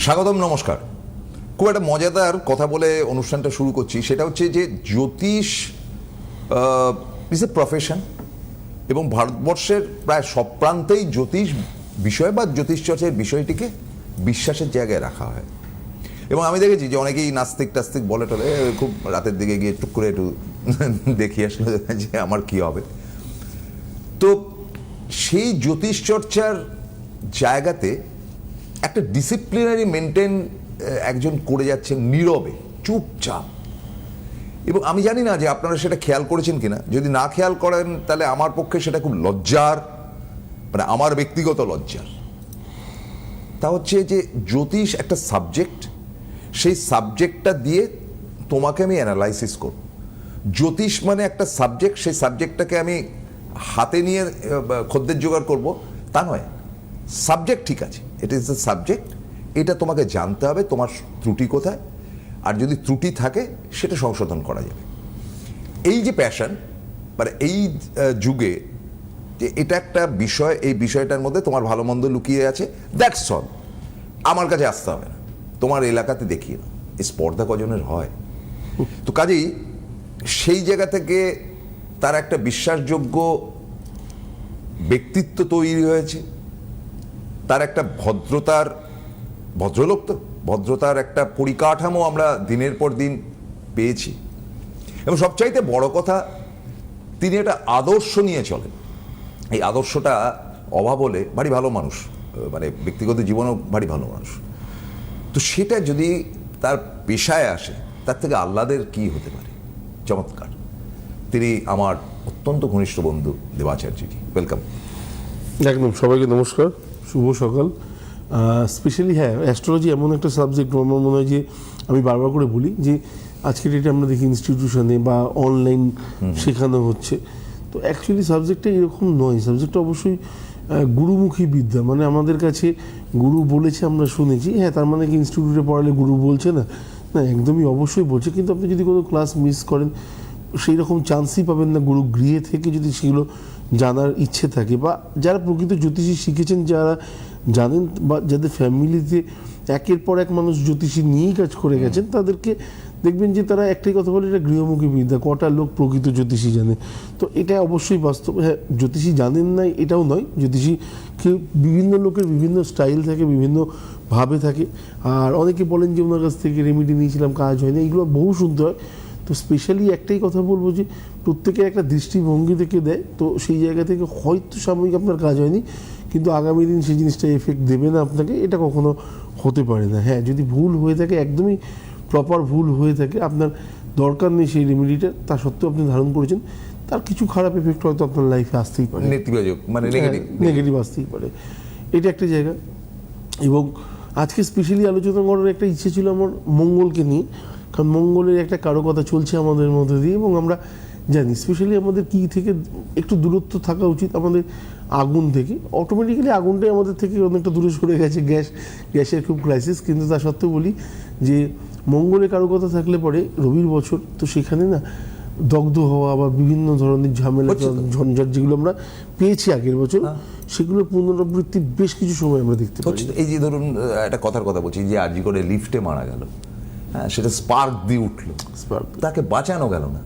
স্বাগতম, নমস্কার। খুব একটা মজাদার কথা বলে অনুষ্ঠানটা শুরু করছি। সেটা হচ্ছে যে জ্যোতিষ ইজ এ প্রফেশন এবং ভারতবর্ষের প্রায় সব প্রান্তেই জ্যোতিষ বিষয় বা জ্যোতিষ চর্চার বিষয়টিকে বিশ্বাসের জায়গায় রাখা হয়। এবং আমি দেখেছি যে অনেকেই নাস্তিক টাস্তিক বলে টলে খুব রাতের দিকে গিয়ে টুক করে একটু দেখি আসলে যে আমার কি হবে। তো সেই জ্যোতিষ চর্চার জায়গাতে একটা ডিসিপ্লিনারি মেনটেন একজন করে যাচ্ছেন নীরবে, চুপচাপ। এবং আমি জানি না যে আপনারা সেটা খেয়াল করেছেন কিনা। যদি না খেয়াল করেন তাহলে আমার পক্ষে সেটা খুব লজ্জার, মানে আমার ব্যক্তিগত লজ্জার। তা হচ্ছে যে জ্যোতিষ একটা সাবজেক্ট, সেই সাবজেক্টটা দিয়ে তোমাকে আমি অ্যানালাইসিস করব। জ্যোতিষ মানে একটা সাবজেক্ট, সেই সাবজেক্টটাকে আমি হাতে নিয়ে খদ্দের জোগাড় করব তা নয়। সাবজেক্ট ঠিক আছে, ইট ইজ দ্য সাবজেক্ট, এটা তোমাকে জানতে হবে তোমার ত্রুটি কোথায়, আর যদি ত্রুটি থাকে সেটা সংশোধন করা যাবে। এই যে প্যাশন, মানে এই যুগে যে এটা একটা বিষয়, এই বিষয়টার মধ্যে তোমার ভালো মন্দ লুকিয়ে আছে, দ্যাটস অল। আমার কাছে আসতে হবে না, তোমার এলাকাতে দেখিয়ে না। এই স্পর্ধা কজনের হয়? তো কাজেই সেই জায়গা থেকে তার একটা বিশ্বাসযোগ্য ব্যক্তিত্ব তৈরি হয়েছে, তার একটা ভদ্রলোক তো ভদ্রতার একটা পরিকাঠামো আমরা দিনের পর দিন পেয়েছি। এবং সবচাইতে বড় কথা, তিনি একটা আদর্শ নিয়ে চলেন। এই আদর্শটা অভাব হলে ভারী ভালো মানুষ, মানে ব্যক্তিগত জীবনেও ভারী ভালো মানুষ। তো সেটা যদি তার পেশায় আসে, তার থেকে আহ্লাদের কি হতে পারে? চমৎকার। তিনি আমার অত্যন্ত ঘনিষ্ঠ বন্ধু দেবাচার্যজি, ওয়েলকাম। একদম, সবাইকে নমস্কার, শুভ সকাল। স্পেশালি অ্যাস্ট্রোলজি এমন একটা সাবজেক্ট, আমার মনে হয় যে আমি বারবার করে বলি যে আজকের ডেটে আমরা দেখি ইনস্টিটিউশনে বা অনলাইন শেখানো হচ্ছে, তো অ্যাকচুয়ালি সাবজেক্টটা এরকম নয়। সাবজেক্টটা অবশ্যই গুরুমুখী বিদ্যা। মানে আমাদের কাছে গুরু বলেছে, আমরা শুনেছি, তার মানে কি ইনস্টিটিউটে পড়ালে গুরু বলছে না? না, একদমই অবশ্যই বলছে। কিন্তু আপনি যদি কোনো ক্লাস মিস করেন, সেই রকম চান্সই পাবেন না গুরু গৃহে থেকে যদি সেগুলো জানার ইচ্ছে থাকে, বা যারা প্রকৃত জ্যোতিষী শিখেছেন, যারা জানেন, বা যাদের ফ্যামিলিতে একের পর এক মানুষ জ্যোতিষী নিয়েই কাজ করে গেছেন, তাদেরকে দেখবেন যে তারা একটাই কথা বলে, এটা গৃহমুখী বিদ্যা। কটা লোক প্রকৃত জ্যোতিষী জানে? তো এটা অবশ্যই বাস্তব। জ্যোতিষী জানেন না এটাও নয়, জ্যোতিষী বিভিন্ন লোকের বিভিন্ন স্টাইল থাকে, বিভিন্ন ভাবে থাকে। আর অনেকে বলেন যে ওনার কাছ থেকে রেমেডি নিয়েছিলাম, কাজ হয়নি, এগুলো বহু শুনতে হয়। তো স্পেশালি একটাই কথা বলবো যে প্রত্যেকে একটা দৃষ্টিভঙ্গি থেকে দেয়, তো সেই জায়গা থেকে হয়তো সাময়িক আপনার কাজ হয়নি, কিন্তু আগামী দিন সেই জিনিসটা এফেক্ট দেবে না আপনাকে, এটা কখনো হতে পারে না। যদি ভুল হয়ে থাকে, একদমই প্রপার ভুল হয়ে থাকে, আপনার দরকার নেই সেই রেমেডিটা, তা সত্ত্বেও আপনি ধারণ করেছেন, তার কিছু খারাপ এফেক্ট হয়তো আপনার লাইফে আসতেই পারে, নেতিবাচক, মানে নেগেটিভ আসতেই পারে। এটা একটা জায়গা। এবং আজকে স্পেশালি আলোচনা করার একটা ইচ্ছে ছিল আমার মঙ্গলকে নিয়ে, কারণ মঙ্গলের একটা কারকতা চলছে আমাদের মধ্যে দিয়ে, এবং আমরা জানি স্পেশালি আমাদের কি থেকে একটু দূরত্ব থাকা উচিত, আমাদের আগুন থেকে। অটোমেটিক্যালি আগুনটাই আমাদের থেকে অনেকটা দূরে সরে গেছে, গ্যাসের খুব ক্রাইসিস। কিন্তু তা সত্ত্বেও বলি যে মঙ্গলের কারকতা থাকলে পরে রবির বছর, তো সেখানে না দগ্ধ হওয়া বা বিভিন্ন ধরনের ঝামেলা ঝঞ্ঝাট যেগুলো আমরা পেয়েছি আগের বছর, সেগুলোর পুনরাবৃত্তি বেশ কিছু সময় আমরা দেখতে পাচ্ছি। এই যে ধরুন একটা কথার কথা বলছি, যে আরজি করে লিফটে মারা গেল, সেটা স্পার্ক দিয়ে উঠলো, তাকে বাঁচানো গেল না।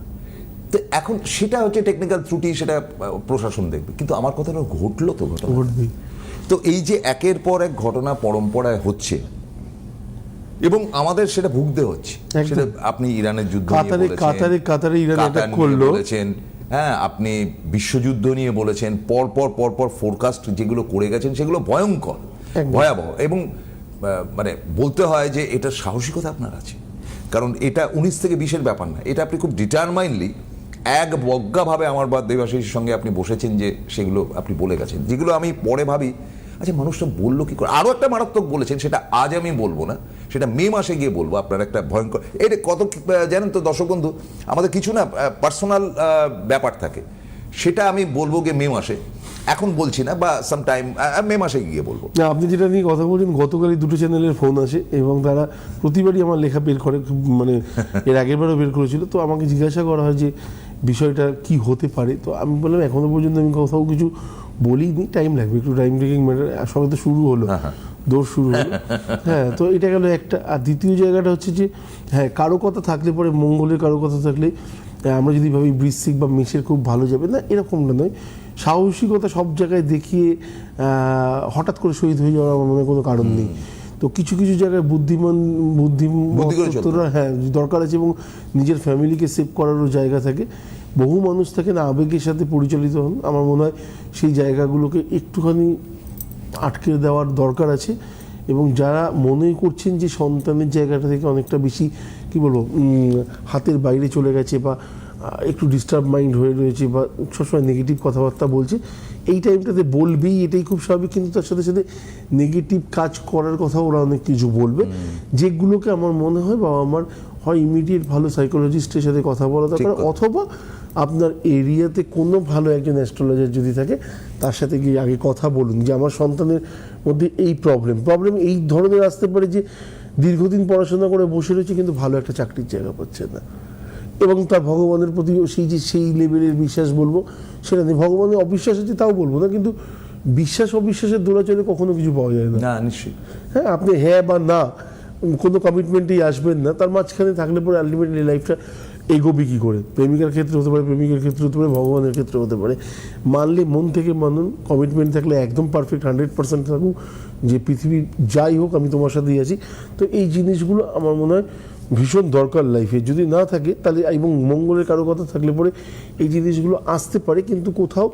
তো এখন সেটা হচ্ছে টেকনিক্যাল ত্রুটি, সেটা প্রশাসন দেখবে, কিন্তু আমার কথাটা ঘটলো তো ঘটবে। তো এই যে একের পর এক ঘটনা পরম্পরায় হচ্ছে এবং আমাদের সেটা ভুগতে হচ্ছে। সেটা আপনি ইরানের যুদ্ধ কাতারে বলেছেন, আপনি বিশ্বযুদ্ধ নিয়ে বলেছেন, পরপর ফোরকাস্ট যেগুলো করে গেছেন সেগুলো ভয়ঙ্কর, ভয়াবহ। এবং মানে বলতে হয় যে এটা সাহসিকতা আপনার আছে, কারণ এটা 19 থেকে 20-এর ব্যাপার না, এটা আপনি খুব ডিটারমাইনলি এক বজ্ঞাভাবে আমার বা দেবাশিসের সঙ্গে আপনি বসেছেন, যে সেগুলো আপনি বলে গেছেন, যেগুলো আমি পরে ভাবি আচ্ছা মানুষটা বললো কি করে। আরও একটা মারাত্মক বলেছেন, সেটা আজ আমি বলবো না, সেটা মে মাসে গিয়ে বলবো। আপনার একটা ভয়ঙ্কর, এটা কত জানেন তো দর্শক বন্ধু, আমাদের কিছু না পার্সোনাল ব্যাপার থাকে, সেটা আমি বলবো গিয়ে মে মাসে, এখন বলছি না, বা সাম টাইম মে মাসে গিয়ে বলবো। না, আপনি যেটা নিয়ে কথা বলছেন, গতকালই দুটো চ্যানেলের ফোন আসে এবং তারা প্রতিবারই আমার লেখা বের করে, মানে এর আগেরবারও বের করেছিল। তো আমাকে জিজ্ঞাসা করা হয় যে বিষয়টা কি হতে পারে। তো আমি বললাম এখনো পর্যন্ত আমি কোথাও কিছু বলিনি, টাইম লাগবে, একটু টাইম টেকিং ম্যাটার, সবে তো শুরু হলো। দৌড় শুরু হলো। হ্যাঁ, তো এটা গেল একটা। আর দ্বিতীয় জায়গাটা হচ্ছে যে হ্যাঁ, কারো কথা থাকলে পরে, মঙ্গলের কারো কথা থাকলে আমরা যদি ভাবি বৃশ্চিক বা মেষের খুব ভালো যাবে না, এরকমটা নয়। সাহসিকতা সব জায়গায় দেখিয়ে হঠাৎ করে শহীদ হয়ে যাওয়ার আমার মনে কোনো কারণ নেই। তো কিছু কিছু জায়গায় বুদ্ধি করে চলতে বুদ্ধিমত্তরা হ্যাঁ দরকার আছে, এবং নিজের ফ্যামিলিকে সেভ করারও জায়গা থাকে। বহু মানুষ থাকে না আবেগের সাথে পরিচালিত হন, আমার মনে হয় সেই জায়গাগুলোকে একটুখানি আটকে দেওয়ার দরকার আছে। এবং যারা মনে করছেন যে সন্তানের জায়গাটা থেকে অনেকটা বেশি কী বলবো হাতের বাইরে চলে গেছে, বা একটু ডিস্টার্ব মাইন্ড হয়ে রয়েছে, বা সবসময় নেগেটিভ কথাবার্তা বলছে, এই টাইমটাতে বলবেই, এটাই খুব স্বাভাবিক। কিন্তু তার সাথে সাথে নেগেটিভ কাজ করার কথা ওরা অনেক কিছু বলবে, যেগুলোকে আমার মনে হয় বাবা আমার হয় ইমিডিয়েট ভালো সাইকোলজিস্টের সাথে কথা বলা দরকার, অথবা আপনার এরিয়াতে কোনো ভালো একজন অ্যাস্ট্রোলজার যদি থাকে তার সাথে গিয়ে আগে কথা বলুন যে আমার সন্তানের মধ্যে এই প্রবলেম এই ধরনের আসতে পারে যে দীর্ঘদিন পড়াশোনা করে বসে রয়েছে কিন্তু ভালো একটা চাকরির জায়গা পাচ্ছে না, এবং তার ভগবানের প্রতি সেই লেভেলের বিশ্বাস বলবো সেটা নেই। ভগবানের অবিশ্বাস আছে তাও বলবো না, কিন্তু বিশ্বাস অবিশ্বাসের দৌড়াচলে কখনো কিছু পাওয়া যায় না। নিশ্চয়ই। হ্যাঁ, আপনি হ্যাঁ বা না কোনো কমিটমেন্টেই আসবেন না, তার মাঝখানে থাকলে পরে আলটিমেটলি লাইফটা এগোবে কী করে? প্রেমিকার ক্ষেত্রে হতে পারে, প্রেমিকের ক্ষেত্রে হতে পারে, ভগবানের ক্ষেত্রে হতে পারে। মানলে মন থেকে মানুন, কমিটমেন্ট থাকলে একদম পারফেক্ট 100% থাকুক, যে পৃথিবীর যাই হোক আমি তোমার সাথেই আছি। তো এই জিনিসগুলো আমার মনে হয় ভীষণ দরকার লাইফে। যদি না থাকে তাহলে, এবং মঙ্গলের কারো কথা থাকলে পরে এই জিনিসগুলো আসতে পারে, কিন্তু কোথাও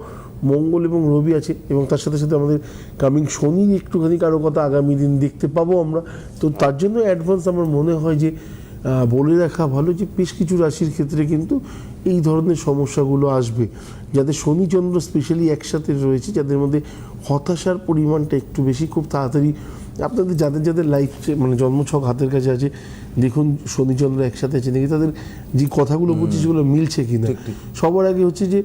মঙ্গল এবং রবি আছে, এবং তার সাথে সাথে আমাদের কামিং শনির একটুখানি কারো কথা আগামী দিন দেখতে পাবো আমরা। তো তার জন্য অ্যাডভান্স আমার মনে হয় যে বলে রাখা ভালো যে বেশ কিছু রাশির ক্ষেত্রে কিন্তু এই ধরনের সমস্যাগুলো আসবে, যাদের শনিচন্দ্র স্পেশালি একসাথে রয়েছে, যাদের মধ্যে হতাশার পরিমাণটা একটু বেশি। খুব তাড়াতাড়ি আপনাদের যাদের লাইফ মানে জন্মছক হাতের কাছে আছে, দেখুন শনিচন্দ্র একসাথে আছে নাকি, তাদের যে কথাগুলো বলছি সেগুলো মিলছে কিনা। সবার আগে হচ্ছে যে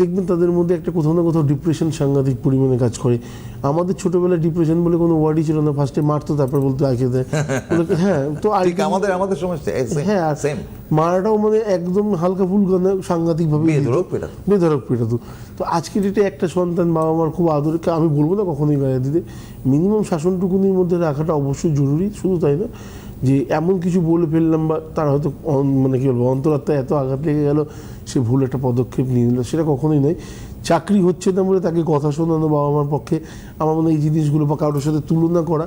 দেখবেন তাদের মধ্যে একটা কোথাও না কোথাও ডিপ্রেশন সাংঘাতিক পরিমাণে কাজ করে। আমাদের ছোটবেলায় ডিপ্রেশন বলে কোনো ওয়ার্ডই ছিল না, ফার্স্টে মারতো তারপর বলতো আঁকে দেয়। হ্যাঁ, তো আমাদের সমস্যা হ্যাঁ, আর মারাটাও মানে একদম হালকা ফুলকা সাংঘাতিকভাবে বেধড়ক পেটাতো। তো আজকের ডেটে একটা সন্তান বাবা মার খুব আদরে, আমি বলবো না কখনোই গায়ে দিতে, মিনিমাম শাসনটুকুনির মধ্যে রাখাটা অবশ্যই জরুরি। শুধু তাই না যে এমন কিছু বলে ফেললাম বা তার হয়তো মানে কী বলবো অন্তরাত্মায় এত আঘাত লেগে গেল সে ভুল একটা পদক্ষেপ নিয়ে নিল, সেটা কখনোই নয়। চাকরি হচ্ছে না বলে তাকে কথা শোনানো বাবা মার পক্ষে আমার মনে হয় এই জিনিসগুলো, বা কারোর সাথে তুলনা করা,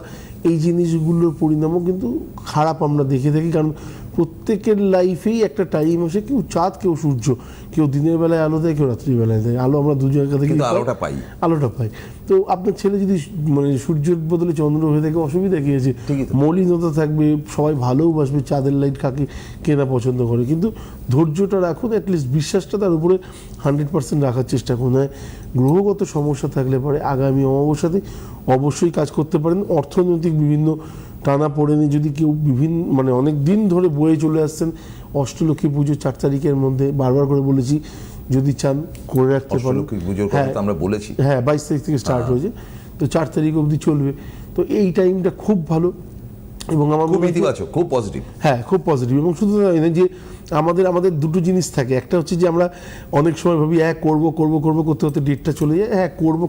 এই জিনিসগুলোর পরিণামও কিন্তু খারাপ আমরা দেখে থাকি। কারণ প্রত্যেকের লাইফেই একটা টাইম আসে, কেউ চাঁদ কেউ সূর্য, কেউ দিনের বেলায় আলো দেয়, কেউ রাত্রিবেলায় দেয় আলো। আমরা দু জায়গা থেকে আলোটা পাই। তো আপনার ছেলে যদি মানে সূর্যের বদলে চন্দ্র হয়ে থাকে অসুবিধা কী আছে? মলিনতা থাকবে, সবাই ভালোবাসবে, চাঁদের লাইট কাকে কেনা পছন্দ করে, কিন্তু ধৈর্যটা রাখুন, অ্যাটলিস্ট বিশ্বাসটা তার উপরে 100% রাখার চেষ্টা করুন। হয় গ্রহগত সমস্যা থাকলে পরে আগামী অমাবস্যাতে অবশ্যই কাজ করতে পারেন। অর্থনৈতিক বিভিন্ন টানা পড়েনি যদি কেউ মানে অনেক দিন ধরে বয়ে চলে আসছেন, অষ্টলক্ষ্মী পুজো 4 তারিখের মধ্যে বারবার করে বলেছি, যদি চান করে রাখতে পারেন। আমরা বলেছি হ্যাঁ 22 তারিখ থেকে স্টার্ট হয়েছে, তো 4 তারিখ অবধি চলবে। তো এই টাইমটা খুব ভালো এবং আমার খুব ইতিবাচক, খুব পজিটিভ। হ্যাঁ, খুব পজিটিভ। এবং শুধু তাই না যে আমাদের দুটো জিনিস থাকে, একটা হচ্ছে যে আমরা অনেক সময় ভাবি করবো করতে করতে ডেটটা চলে যায়,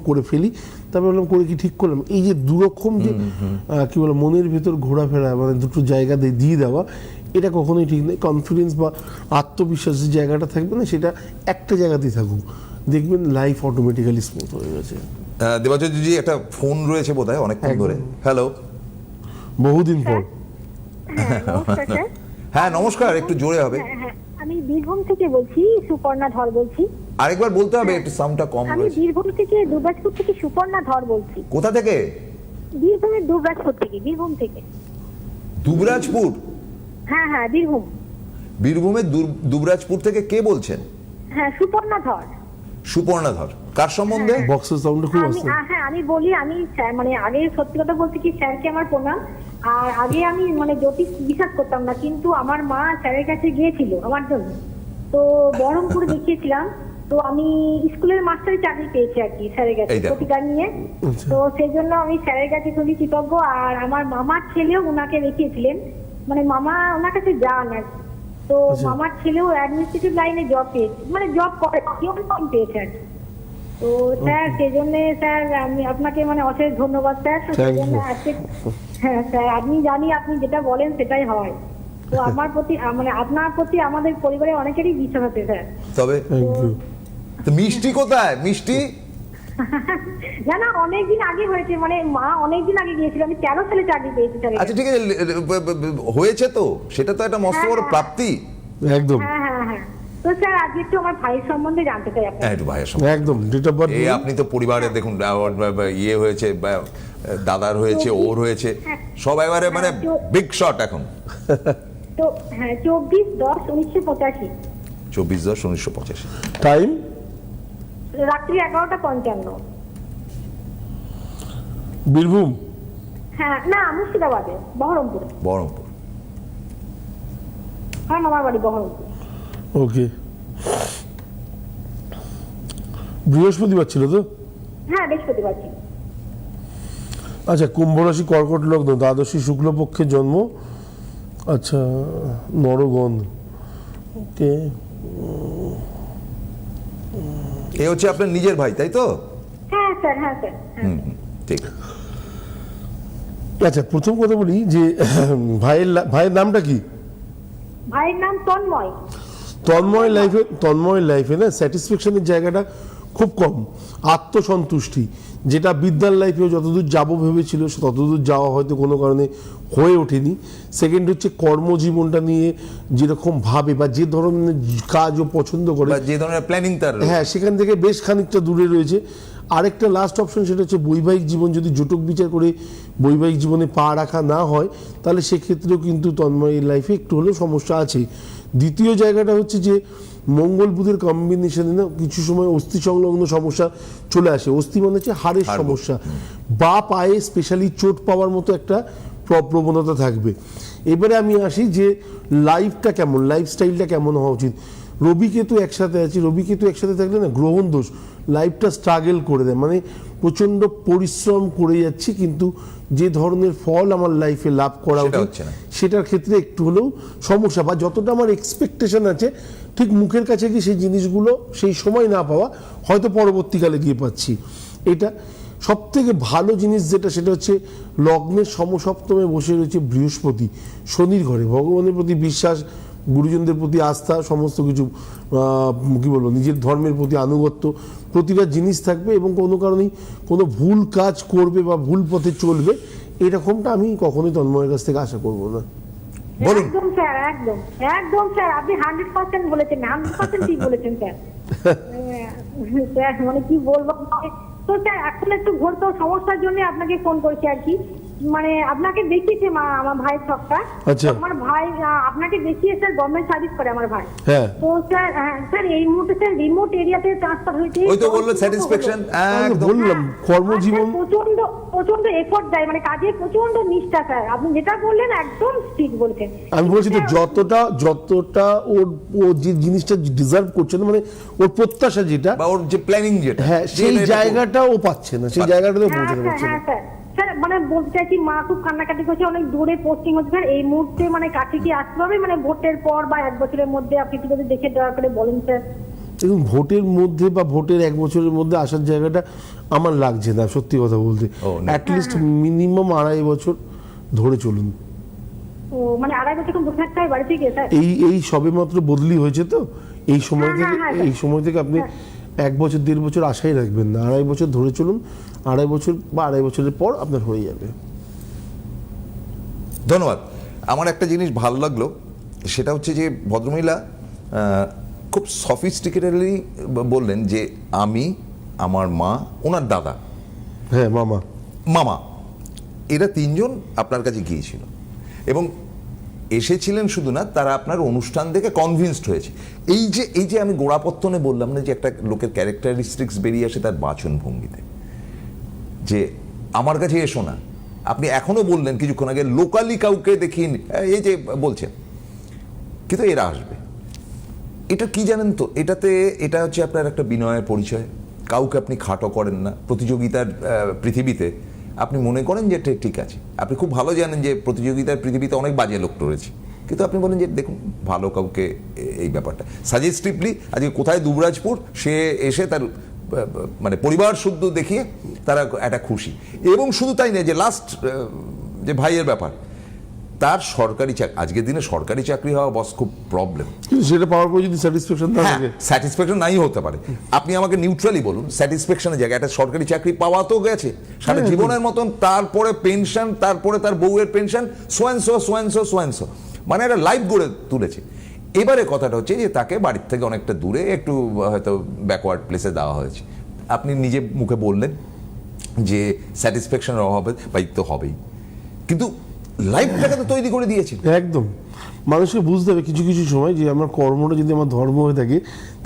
করে ফেলি, তারপর বললাম করে কি ঠিক করলাম। এই যে দুরকম যে কি বলে মনের ভেতর ঘোরাফেরা, মানে দুটো জায়গা দিয়ে দেওয়া, এটা কখনোই ঠিক নেই। কনফিডেন্স বা আত্মবিশ্বাসের জায়গাটা থাকবে না, সেটা একটা জায়গাতেই থাকুক, দেখবেন লাইফ অটোমেটিক্যালি স্মুথ হয়ে গেছে। দেবাচার্যজি একটা ফোন রয়েছে বোধহয় অনেকক্ষণ ধরে। হ্যালো, বহুদিন পর। হ্যাঁ নমস্কার, একটু জোরে হবে। আমি বীরভূম থেকে বলছি, সুপর্ণা ধর বলছি। আরেকবার বলতে হবে, একটু সাউন্ডটা কম আমি বীরভূম থেকে, দুবরাজপুর থেকে সুপর্ণা ধর বলছি। কোথা থেকে? বীরভূমের দুবরাজপুর থেকে, বীরভূম থেকে। দুবরাজপুর? হ্যাঁ হ্যাঁ, বীরভূম। বীরভূমের দুবরাজপুর থেকে কে বলছেন? হ্যাঁ, সুপর্ণা ধর। সুপর্ণা ধর, কার সম্বন্ধে? বক্সের সাউন্ড খুব আসছে। হ্যাঁ, আমি বলি, আমি মানে আগে সত্যি কথা বলতে কি স্যারকে আমার প্রণাম। আর আগে আমি মানে জ্যোতিষ বিশ্বাস করতাম না, কিন্তু আমার মা স্যারের কাছে গিয়েছিল আমার জন্য, তো বহরমপুরে দেখিয়েছিলাম। তো আমি স্কুলের মাস্টারি চাকরি পেয়েছি আর কি স্যারের কাছে প্রতিকার নিয়ে। তো সেই জন্য আমি স্যারের কাছে খুবই কৃতজ্ঞ। আর আমার মামার ছেলেও ওনাকে দেখিয়েছিলেন, মানে মামা ওনার কাছে যান আর কি। তো মামার ছেলেও অ্যাডমিনিস্ট্রেটিভ লাইনে জব পেয়েছে, মানে জব করে পেয়েছে আর কি। তো স্যার সেই জন্য স্যার আমি আপনাকে মানে অশেষ ধন্যবাদ স্যার। তো Thank সেই জন্য you. আজকে হ্যাঁ স্যার, আপনি জানি আপনি যেটা বলেন সেটাই হয়। তো আমার প্রতি মানে আপনার প্রতি আমাদের পরিবারে অনেকেরই বিশ্বাস আছে স্যার। তবে থ্যাংক ইউ। তো মিষ্টি কোথায়? মিষ্টি জানা অনেকদিন আগে হয়েছে, মানে মা অনেকদিন আগে গিয়েছিল, আমি 13 সালে চাকরি পেয়েছি স্যার। আচ্ছা ঠিক আছে, হয়েছে তো, সেটা তো একটা মস্ত বড় হ্যাঁ। প্রাপ্তি। একদম হ্যাঁ হ্যাঁ হ্যাঁ। তো স্যার আজকে একটু আমার ভাইয়ের সম্বন্ধে জানতে চাই আপনার। হ্যাঁ, একটু ভাইয়ের সঙ্গে একদম ডেট অফ বার্থ এই আপনি তো পরিবারে দেখুন ইয়ে হয়েছে, দাদার হয়েছে, ওর হয়েছে, সব এবারে মানে বিগ শট এখন। তো হ্যাঁ 24/10/1985, 24/10/1985। টাইম রাত্রি 11:55। বীরভূম। হ্যাঁ না, মুর্শিদাবাদে, বহরমপুরে। বহরমপুর। আমার মামার বাড়ি বহরমপুর। ওকে, বৃহস্পতিবার ছিল তো? হ্যাঁ বৃহস্পতিবার ছিল। আচ্ছা, কুম্ভ রাশি, কর্কট লগ্ন, দ্বাদশী শুক্লপক্ষে জন্ম। আচ্ছা, নরগণ। ওকে, এ হচ্ছে আপনার নিজের ভাই, তাই তো? হ্যাঁ স্যার, হ্যাঁ স্যার, হ্যাঁ। হুম, ঠিক। আচ্ছা প্রথম কথা বলি যে ভাইয়ের নামটা কি? ভাইয়ের নাম তন্ময়। তন্ময় লাইফে না স্যাটিসফ্যাকশনের জায়গাটা খুব কম, আত্মসন্তুষ্টি, যেটা বিদ্যার লাইফেও যতদূর যাবো ভেবেছিল ততদূর যাওয়া হয়তো কোনো কারণে হয়ে ওঠেনি। সেকেন্ড হচ্ছে কর্মজীবনটা নিয়ে যেরকম ভাবে বা যে ধরনের কাজ ও পছন্দ করে, বা যে ধরনের প্ল্যানিং তার, হ্যাঁ সেখান থেকে বেশ খানিকটা দূরে রয়েছে। আরেকটা লাস্ট অপশন, সেটা হচ্ছে বৈবাহিক জীবন যদি জটক বিচার করে বৈবাহিক জীবনে পা রাখা না হয়, তাহলে সেক্ষেত্রেও কিন্তু তন্ময়ের লাইফে একটু হলেও সমস্যা আছে। দ্বিতীয় জায়গাটা হচ্ছে যে মঙ্গল বুধের কম্বিনেশনে না কিছু সময় অস্থি সংলগ্ন সমস্যা চলে আসে। অস্থি মানে হচ্ছে হাড়ের সমস্যা, বা পায়ে স্পেশালি চোট পাওয়ার মতো একটা প্রবণতা থাকবে। এবারে আমি আসি যে লাইফটা কেমন, লাইফস্টাইলটা কেমন হওয়া উচিত। রবি কেতু একসাথে আছে, রবি কেতু একসাথে থাকলে না গ্রহণ দোষ, লাইফটা স্ট্রাগল করে দেয়, মানে প্রচণ্ড পরিশ্রম করে যাচ্ছি কিন্তু যে ধরনের ফল আমার লাইফে লাভ করা সেটা উচিত হচ্ছে না। সেটার ক্ষেত্রে একটু হলেও সমস্যা, বা যতটা আমার এক্সপেকটেশন আছে ঠিক মুখের কাছে গিয়ে সেই জিনিসগুলো সেই সময় না পাওয়া, হয়তো পরবর্তীকালে গিয়ে পাচ্ছি। এটা সব থেকে ভালো জিনিস যেটা, সেটা হচ্ছে লগ্নের সমসপ্তমে বসে রয়েছে বৃহস্পতি শনির ঘরে। ভগবানের প্রতি বিশ্বাস, গুরুজনদের প্রতি আস্থা, সমস্ত কিছু কি বলবো, নিজের ধর্মের প্রতি আনুগত্য, প্রতিটা জিনিস থাকবে এবং কোনো কারণেই কোনো ভুল কাজ করবে বা ভুল পথে চলবে এরকমটা আমি কখনোই তন্ময়ের কাছ থেকে আশা করবো না। বলুন। একদম স্যার, একদম একদম স্যার, আপনি 100% বলেছেন, 100% ঠিক বলেছেন স্যার। স্যার মানে কি বলবো, তো স্যার এখন একটু ঘুরতো সমস্যার জন্য আপনাকে ফোন করেছি আর কি। মানে আপনাকে দেখিয়েছে মা, আমার ভাইয়ের ছকটা। আচ্ছা। আমার ভাই আপনাকে দেখিয়ে স্যার গভর্নমেন্ট সার্ভিস করে আমার ভাই। হ্যাঁ। তো স্যার স্যার এই মুহূর্তে স্যার রিমোট এরিয়াতে ট্রান্সফার হয়েছে। ওই তো বললো স্যাটিসফ্যাকশন, একদম বললাম কর্মজীবন প্রচন্ড প্রচন্ড এফোর্ট দেয়, মানে কাজে প্রচন্ড নিষ্ঠা স্যার। আপনি যেটা বললেন একদম ঠিক বলছেন। আমি বলছি তো যতটা ও যে জিনিসটা ডিজার্ভ করছে না, মানে ওর প্রত্যাশা যেটা, বা ওর যে প্ল্যানিং যেটা, হ্যাঁ সেই জায়গাটা ও পাচ্ছে না, সেই জায়গাটাতে হ্যাঁ পৌঁছাতে স্যার, পারছে না। হ্যাঁ স্যার। স্যার মানে বলতে চাইছি মা খুব কান্নাকাটি করছে, অনেক দূরে পোস্টিং হচ্ছে স্যার। এই মুহূর্তে মানে কাছে কি আসতে হবে, মানে ভোটের পর বা 1 বছরের মধ্যে আপনি একটু যদি দেখে দয়া করে বলেন স্যার। দেখুন, ভোটের মধ্যে বা ভোটের 1 বছরের মধ্যে আসার জায়গাটা আমার লাগছে না, সত্যি কথা বলতে। অ্যাটলিস্ট মিনিমাম 2.5 বছর ধরে চলুন। ও মানে 2.5 বছর বসে থাকতে হবে বাড়ি থেকে স্যার? এই সবেমাত্র বদলি হয়েছে তো, এই সময় হ্যাঁ, থেকে হ্যাঁ, হ্যাঁ, এই সময় থেকে আপনি 1 বছর 1.5 বছর আশাই রাখবেন না, 2.5 বছর ধরে চলুন। 2.5 বছর বা 2.5 বছরের পর আপনার হয়ে যাবে। ধন্যবাদ। আমার একটা জিনিস ভালো লাগলো, সেটা হচ্ছে যে ভদ্রমহিলা খুব সফিস্টিকেটেডলি বললেন যে আমি, আমার মা, ওনার দাদা, হ্যাঁ মামা, এরা 3 জন আপনার কাছে গিয়েছিল এবং এসেছিলেন। শুধু না, তারা আপনার অনুষ্ঠান দেখে কনভিন্সড হয়েছে। এই যে আমি গোড়াপত্তনে বললাম না যে একটা লোকের ক্যারেক্টারিস্টিক্স বেরিয়ে আসে তার বাচন ভঙ্গিতে, যে আমার কাছে এসো না। আপনি এখনো বললেন কিছুক্ষণ আগে লোকালি কাউকে দেখিয়ে এই যে বলছেন, কিন্তু এরা আসবে। এটা কি জানেন তো, এটা হচ্ছে আপনার একটা বিনয়ের পরিচয়। কাউকে আপনি খাটো করেন না। প্রতিযোগিতার পৃথিবীতে আপনি মনে করেন যে এটা ঠিক আছে, আপনি খুব ভালো জানেন যে প্রতিযোগিতার পৃথিবীতে অনেক বাজে লোক রয়েছে, কিন্তু আপনি বলেন যে দেখুন ভালো কাউকে, এই ব্যাপারটা সাজেস্টিভলি। আজকে কোথায় দুবরাজপুর, সে এসে তার মানে পরিবার শুদ্ধ দেখিয়ে তারা একটা খুশি। এবং শুধু তাই নয়, যে লাস্ট যে ভাইয়ের ব্যাপার, তার সরকারি চাকরি, আজকের দিনে সরকারি চাকরি হওয়া বস খুব প্রবলেম। কিন্তু সেটা পাওয়ার পরে যদি স্যাটিসফ্যাকশন না থাকে, স্যাটিসফ্যাকশন নাই হতে পারে। আপনি আমাকে নিউট্রালি বলুন, স্যাটিসফ্যাকশনের জায়গায় একটা সরকারি চাকরি পাওয়া তো গেছে সারা জীবনের মতন, তারপরে পেনশন, তারপরে তার বউয়ের পেনশন, সোয়ানসো, মানে একটা লাইফ গড়ে তুলেছে। এবারে কথাটা হচ্ছে যে তাকে বাড়ির থেকে অনেকটা দূরে একটু হয়তো ব্যাকওয়ার্ড প্লেসে দেওয়া হয়েছে। আপনি নিজে মুখে বললেন যে স্যাটিসফ্যাকশনের অভাবে বাইক তো হবেই, কিন্তু লাইফটাকে তো তৈরি করে দিয়েছে। একদম মানুষকে বুঝতে হবে কিছু কিছু সময় যে আমার কর্মটা যদি আমার ধর্ম হয়ে থাকে,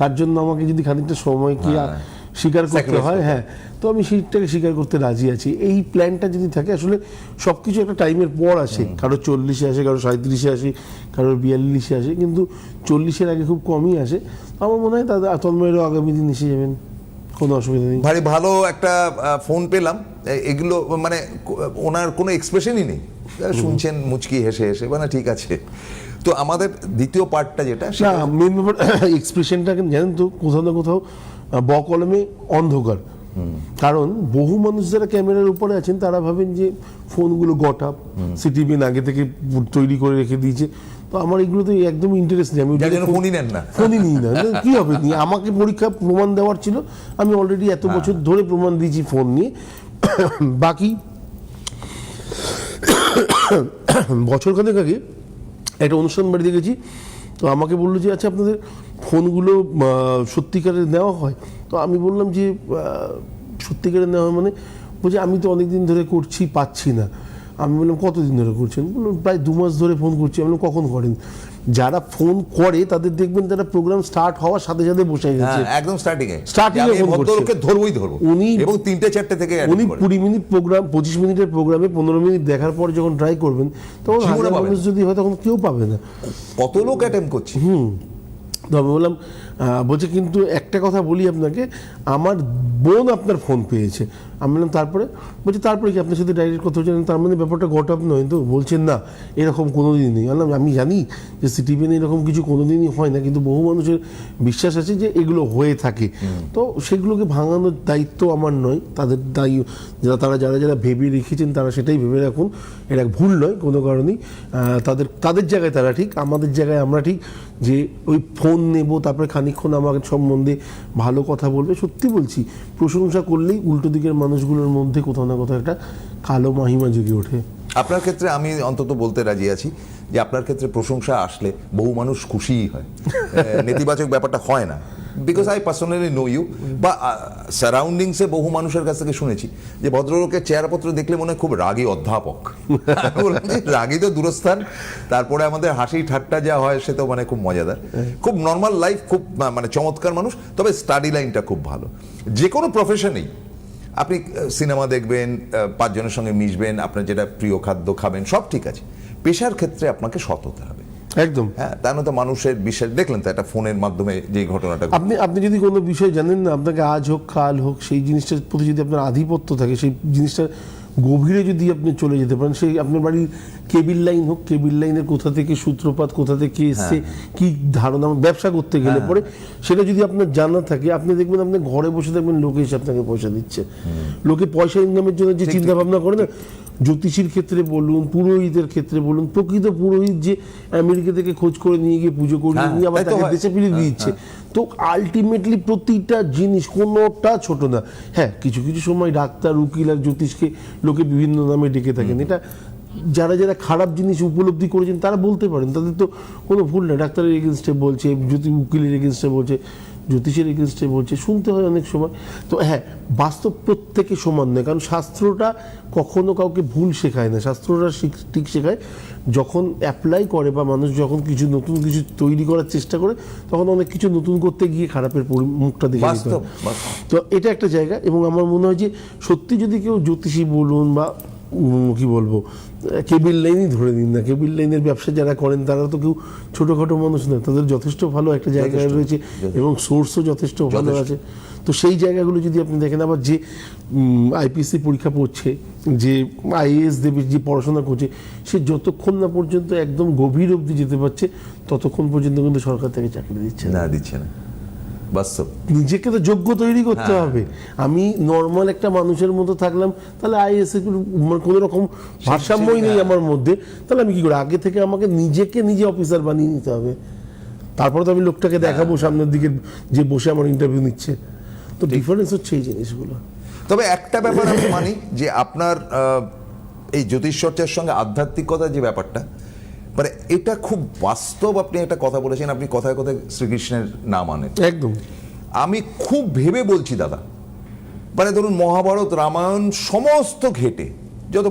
তার জন্য আমাকে যদি খানিকটা সময় কি স্বীকার করতে হয়, হ্যাঁ, তো আমি সেইটাকে স্বীকার করতে রাজি আছি। এই প্ল্যানটা যদি থাকে, আসলে সব কিছু একটা টাইমের পর আসে, কারো 40-এ আসে, কারো 37-এ আসে, কারো 42-এ আসে, কিন্তু 40-এর আগে খুব কমই আসে। আমার মনে হয় দাদা তন্ময়েরও আগামী দিন এসে যাবেন, কোনো অসুবিধা নেই। ভারী ভালো একটা ফোন পেলাম, এগুলো মানে ওনার কোনো এক্সপ্রেশনই নেই, শুনছেন মুচকি হেসে হেসে, মানে ঠিক আছে। তো আমাদের দ্বিতীয় পার্টটা যেটা, না মেন ব্যাপার এক্সপ্রেশনটা জানেন তো, কোথাও না কোথাও বকলমে অন্ধকার। কারণ বহু মানুষ যারা ক্যামেরার উপরে আছেন তারা ভাবেন যে ফোনগুলো গটা সিটিবিএন আগে থেকে তৈরি করে রেখে দিয়েছে। তো আমার এগুলো তো একদম ইন্টারেস্ট নেই, আমি ফোনই নেন না, ফোনই নিই না। কি হবে নিয়ে, আমাকে পরীক্ষা প্রমাণ দেওয়ার ছিল, আমি অলরেডি এত বছর ধরে প্রমাণ দিয়েছি ফোন নিয়ে। বাকি বছরখানেক আগে একটা অনুষ্ঠান বাড়িতে গেছি, তো আমাকে বললো যে আচ্ছা আপনাদের ফোনগুলো সত্যিকারের নেওয়া হয়? তো আমি বললাম যে সত্যিকারের নেওয়া হয় মানে? বলছে আমি তো অনেক দিন ধরে করছি, পাচ্ছি না। আমি বললাম কতদিন ধরে করছেন? বললাম প্রায় 2 মাস ধরে ফোন করছি। আমি বললাম কখন করেন? যারা ফোন করে তাদের দেখবেন তারা প্রোগ্রাম স্টার্ট হওয়ার সাথে সাথে বসে গেছে, একদম স্টার্টিং এ ভদ্রলোককে ধরবই ধরবো, উনি এবং 3-4 থেকে উনি 20 মিনিট প্রোগ্রাম, 25 মিনিটের প্রোগ্রামে 15 মিনিট দেখার পর যখন ট্রাই করবেন, তখন হাজার মানুষ যদি হয় তখন কেউ পাবে না। কত লোক অ্যাটেম্প করছে। তো আমি বললাম, বলছে কিন্তু একটা কথা বলি আপনাকে, আমার বোন আপনার ফোন পেয়েছে। আমি বললাম তারপরে? বলছে তারপরে কি আপনার সাথে ডাইরেক্ট কথা হচ্ছে? তার মানে ব্যাপারটা গট আপ নয় তো? বলছেন না এরকম কোনো দিন নেই। বললাম আমি জানি যে সিটিভিএন এরকম কিছু কোনো দিনই হয় না, কিন্তু বহু মানুষের বিশ্বাস আছে যে এগুলো হয়ে থাকে। তো সেগুলোকে ভাঙানোর দায়িত্ব আমার নয়, তাদের যারা ভেবে রেখেছেন তারা সেটাই ভেবে রাখুন, এটা ভুল নয় কোনো কারণেই। তাদের জায়গায় তারা ঠিক, আমাদের জায়গায় আমরা ঠিক। যে ওই ফোন নেব তারপরে খানিকক্ষণ আমার সম্বন্ধে ভালো কথা বলবে, সত্যি বলছি প্রশংসা করলেই উল্টো দিকের মানুষগুলোর মধ্যে কোথাও না কোথাও একটা কালো মাহিমা জেগে ওঠে। আপনার ক্ষেত্রে আমি অন্তত বলতে রাজি আছি যে আপনার ক্ষেত্রে প্রশংসা আসলে বহু মানুষ খুশিই হয়, নেতিবাচক ব্যাপারটা হয় না। Because I personally know you, বা সারাউন্ডিংসে বহু মানুষের কাছ থেকে শুনেছি যে ভদ্রলোকের চেহারাপত্র দেখলে মনে হয় খুব রাগী অধ্যাপক। রাগী তো দূরস্থান, তারপরে আমাদের হাসি ঠাট্টা যা হয় সে তো মানে খুব মজাদার, খুব নর্মাল লাইফ, খুব মানে চমৎকার মানুষ। তবে স্টাডি লাইনটা খুব ভালো। যে কোনো প্রফেশনেই আপনি সিনেমা দেখবেন, 5 জনের সঙ্গে মিশবেন, আপনার যেটা প্রিয় খাদ্য খাবেন, সব ঠিক আছে। পেশার ক্ষেত্রে আপনাকে সৎ হতে হবে একদম। হ্যাঁ, তা নয়তো মানুষের বিশ্বাস, দেখলেন তো একটা ফোনের মাধ্যমে যে ঘটনাটা, আপনি যদি কোনো বিষয় জানেন না, আপনাকে আজ হোক কাল হোক সেই জিনিসটার প্রতি যদি আপনার আধিপত্য থাকে, সেই জিনিসটা গভীরে যদি আপনি চলে যেতে পারেন, সেই আপনার বাড়ির কেবিল লাইন হোক, কেবিল লাইনের কোথা থেকে সূত্রপাত, কোথা থেকে এসছে, কি ধারণা, ব্যবসা করতে গেলে পরে সেটা যদি আপনার জানা থাকে, আপনি দেখবেন আপনি ঘরে বসে দেখবেন লোকে এসে আপনাকে পয়সা দিচ্ছে। লোকে পয়সা ইনকামের জন্য যে চিন্তা ভাবনা করে না, জ্যোতিষীর ক্ষেত্রে বলুন, পুরোহিতের ক্ষেত্রে বলুন, প্রকৃত পুরোহিত যে আমেরিকা থেকে খোঁজ করে নিয়ে গিয়ে পুজো করিয়ে নিয়ে আবার তাকে দেশে ফিরে দিচ্ছে। তো আলটিমেটলি প্রতিটা জিনিস কোনোটা ছোট না। হ্যাঁ, কিছু কিছু সময় ডাক্তার, উকিল আর জ্যোতিষকে লোকে বিভিন্ন নামে ডেকে থাকেন, এটা যারা খারাপ জিনিস উপলব্ধি করেছেন তারা বলতে পারেন, তাদের তো কোনো ভুল নেই। ডাক্তারের এগেনস্টে বলছে, উকিলের এগেনস্টে বলছে, জ্যোতিষের এগেনস্টে বলছে, শুনতে হয় অনেক সময়। তো হ্যাঁ, বাস্তব প্রত্যেকে সমান নয়, কারণ শাস্ত্রটা কখনো কাউকে ভুল শেখায় না। শাস্ত্রটা ঠিক শেখায় যখন অ্যাপ্লাই করে বা মানুষ যখন নতুন কিছু তৈরি করার চেষ্টা করে, তখন অনেক কিছু নতুন করতে গিয়ে খারাপের মুখটা দেখে নিতে হয়। তো এটা একটা জায়গা। এবং আমার মনে হয় যে সত্যি যদি কেউ জ্যোতিষী বলুন বা কি বলবো, কেবিল লাইনই ধরে নিন না, কেবিল লাইনের ব্যবসা যারা করেন তারা তো কেউ ছোটোখাটো মানুষ নয়, তাদের যথেষ্ট ভালো একটা জায়গায় রয়েছে এবং সোর্সও যথেষ্ট ভালো আছে। তো সেই জায়গাগুলো যদি আপনি দেখেন, আবার যে আইপিএসসি পরীক্ষা পড়ছে, যে আইএএস দেবে, যে পড়াশোনা করছে, সে যতক্ষণ না পর্যন্ত একদম গভীর অবধি যেতে পারছে ততক্ষণ পর্যন্ত কিন্তু সরকার থেকে চাকরি দিচ্ছে না। বাস্তব। নিজেকে তো যোগ্য তৈরি করতে হ্যাঁ। হবে। আমি নর্মাল একটা মানুষের মতো থাকলাম, তাহলে আইএস কোনো রকম ভারসাম্যই নেই আমার মধ্যে, তাহলে আমি কি করি? আগে থেকে আমাকে নিজেকে নিজে অফিসার বানিয়ে নিতে হবে, তারপরে তো আমি লোকটাকে দেখাবো সামনের দিকে যে বসে আমার ইন্টারভিউ নিচ্ছে। তো ডিফারেন্স হচ্ছে এই জিনিসগুলো। তবে একটা ব্যাপার আমি মানি যে আপনার এই জ্যোতিষচর্চার সঙ্গে আধ্যাত্মিকতার যে ব্যাপারটা, মানে এটা খুব বাস্তব। আপনি একটা কথা বলেছেন, আপনি কথায় কথায় শ্রীকৃষ্ণের নাম আনেন। একদম। আমি খুব ভেবে বলছি দাদা, মানে ধরুন মহাভারত রামায়ণ সমস্ত ঘেটে যত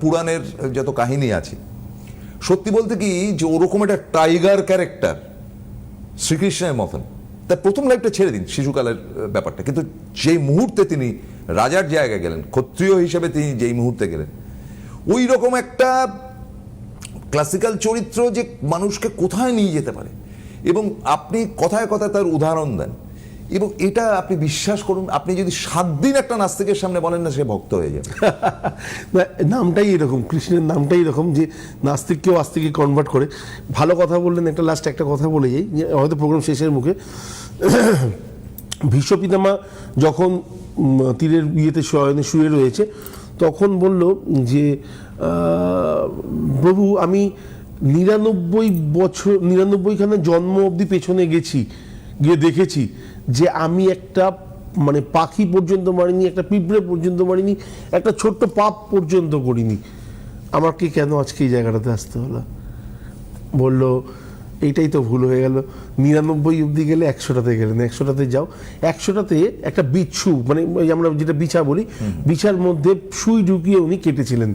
পুরাণের যত কাহিনী আছে, সত্যি বলতে কি যে ওরকম একটা টাইগার ক্যারেক্টার শ্রীকৃষ্ণের মতন, তার প্রথম লাইফটা ছেড়ে দিন শিশুকালের ব্যাপারটা, কিন্তু যেই মুহূর্তে তিনি রাজার জায়গায় গেলেন, ক্ষত্রিয় হিসেবে তিনি যেই মুহূর্তে গেলেন, ওই রকম একটা ক্লাসিক্যাল চরিত্র যে মানুষকে কোথায় নিয়ে যেতে পারে, এবং আপনি কথায় কথায় তার উদাহরণ দেন, এবং এটা আপনি বিশ্বাস করুন, আপনি যদি 7 দিন একটা নাস্তিকের সামনে বলেন না, সে ভক্ত হয়ে যাবে। না, নামটাই এরকম, কৃষ্ণের নামটাই এরকম যে নাস্তিককেও আস্তিকে কনভার্ট করে। ভালো কথা বললেন। একটা লাস্ট একটা কথা বলে যাই, যে হয়তো প্রোগ্রাম শেষের মুখে, ভীষ্ম পিতামহ যখন তীরের বিয়েতে শয়নে শুয়ে রয়েছে, তখন বলল যে প্রভু আমি 99খানা জন্ম অবধি পেছনে গেছি, গিয়ে দেখেছি যে আমি একটা মানে পাখি পর্যন্ত মারিনি, একটা পিঁপড়ে পর্যন্ত মারিনি, একটা ছোট্ট পাপ পর্যন্ত করিনি, আমাকে কেন আজকে এই জায়গাটাতে আসতে হলো? বলল এইটাই তো ভুল হয়ে গেল, 99 অবধি গেলে 100টাতে গেলেন, 100টাতে যাও, 100টাতে একটা বিচ্ছু, মানে ওই আমরা যেটা বিছা বলি, বিছার মধ্যে সুই ঢুকিয়ে উনি কেটেছিলেন।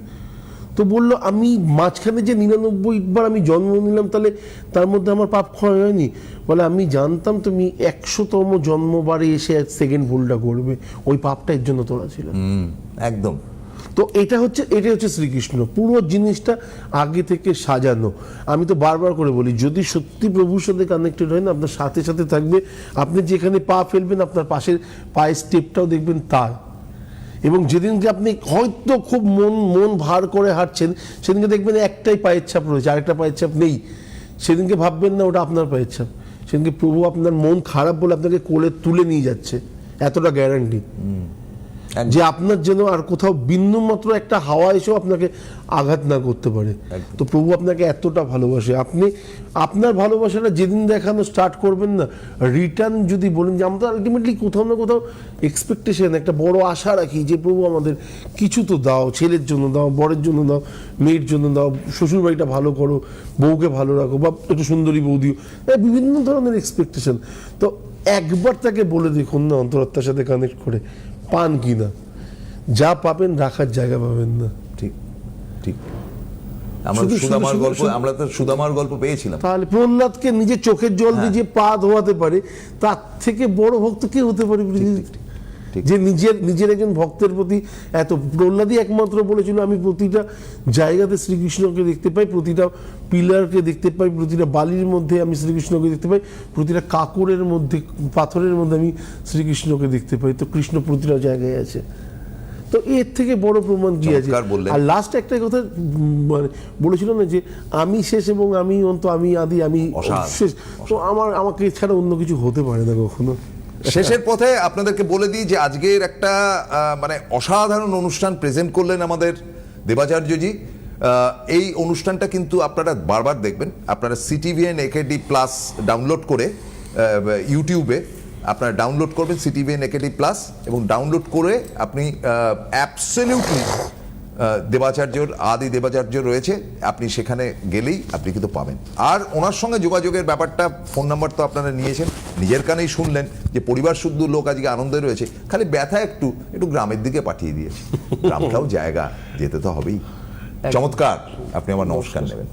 তো বললো আমি মাঝখানে যে 99বার আমি জন্ম নিলাম, তাহলে তার মধ্যে আমার পাপ ক্ষয় হয়নি? বলে আমি জানতাম তুমি 100তম জন্মবারে এসে সেকেন্ড ভুলটা করবে, ওই পাপটা এর জন্য তোলা ছিল। একদম। তো এটাই হচ্ছে শ্রীকৃষ্ণ, পুরো জিনিসটা আগে থেকে সাজানো। আমি তো বারবার করে বলি, যদি সত্যি প্রভুর সাথে কানেক্টেড হয় না, আপনার সাথে সাথে থাকবে, আপনি যেখানে পা ফেলবেন আপনার পাশের পায়ের স্টেপটাও দেখবেন তার। এবং যেদিনকে আপনি হয়তো খুব মন ভার করে হাঁটছেন, সেদিনকে দেখবেন একটাই পায়ের ছাপ রয়েছে, আরেকটা পায়ের ছাপ নেই, সেদিনকে ভাববেন না ওটা আপনার পায়ের ছাপ, সেদিনকে প্রভু আপনার মন খারাপ বলে আপনাকে কোলে তুলে নিয়ে যাচ্ছে, এতটা গ্যারান্টি যে আপনার যেন আর কোথাও বিন্দু মাত্র একটা হাওয়া এসেও আপনাকে আঘাত না করতে পারে। তো প্রভু আপনাকে এতটা ভালোবাসে, আপনি আপনার ভালোবাসাটা যেদিন দেখানো স্টার্ট করবেন না, রিটার্ন যদি বলেন যে আমরা আলটিমেটলি কোথাও না কোথাও এক্সপেকটেশন, একটা বড় আশা রাখি যে প্রভু আমাদের কিছু তো দাও, ছেলের জন্য দাও, বরের জন্য দাও, মেয়ের জন্য দাও, শ্বশুরবাড়িটা ভালো করো, বউকে ভালো রাখো, বা একটু সুন্দরী বউ দিও, বিভিন্ন ধরনের এক্সপেকটেশন। তো একবার তাকে বলে দেখুন না অন্তরাত্মার সাথে কানেক্ট করে, পান কিনা, যা পাবেন রাখার জায়গা পাবেন না। ঠিক ঠিক। আমরা তো সুদামার গল্প পেয়েছিলাম। তাহলে প্রহ্লাদকে নিজের চোখের জল দিয়ে যে পা ধোয়াতে পারে, তার থেকে বড় ভক্ত কে হতে পারে? যে নিজের একজন ভক্তের প্রতি এত, প্রহ্লাদই একমাত্র বলেছিল আমি প্রতিটা জায়গাতে শ্রীকৃষ্ণকে দেখতে পাই, প্রতিটা পিলারকে দেখতে পাই, প্রতিটা বালির মধ্যে আমি শ্রীকৃষ্ণকে দেখতে পাই, প্রতিটা কাকরের মধ্যে, পাথরের মধ্যে আমি শ্রীকৃষ্ণকে দেখতে পাই। তো কৃষ্ণ প্রতিটা জায়গায় আছে, তো এর থেকে বড় প্রমাণ কি আছে? আর লাস্ট একটা কথা মানে বলেছিল না যে আমি শেষ এবং আমি অন্ত, আমি আদি, আমি শেষ, তো আমাকে ছাড়া অন্য কিছু হতে পারে না কখনো। শেষের পথে আপনাদেরকে বলে দিই যে আজকের একটা মানে অসাধারণ অনুষ্ঠান প্রেজেন্ট করলেন আমাদের দেবাচার্যজি। এই অনুষ্ঠানটা কিন্তু আপনারা বারবার দেখবেন, আপনারা CTVN AKD প্লাস ডাউনলোড করে ইউটিউবে আপনারা ডাউনলোড করবেন CTVN AKD প্লাস, এবং ডাউনলোড করে আপনি অ্যাবসলিউটলি আদি দেবাচার্য রয়েছে, আপনি সেখানে গেলেই আপনি কিন্তু পাবেন। আর ওনার সঙ্গে যোগাযোগের ব্যাপারটা, ফোন নাম্বার তো আপনারা নিয়েছেন, নিজের কানেই শুনলেন যে পরিবার শুদ্ধ লোক আজকে আনন্দে রয়েছে, খালি ব্যথা একটু গ্রামের দিকে পাঠিয়ে দিয়েছে। গ্রামটাও জায়গা, যেতে তো হবেই। চমৎকার, আপনি আমার নমস্কার নেবেন।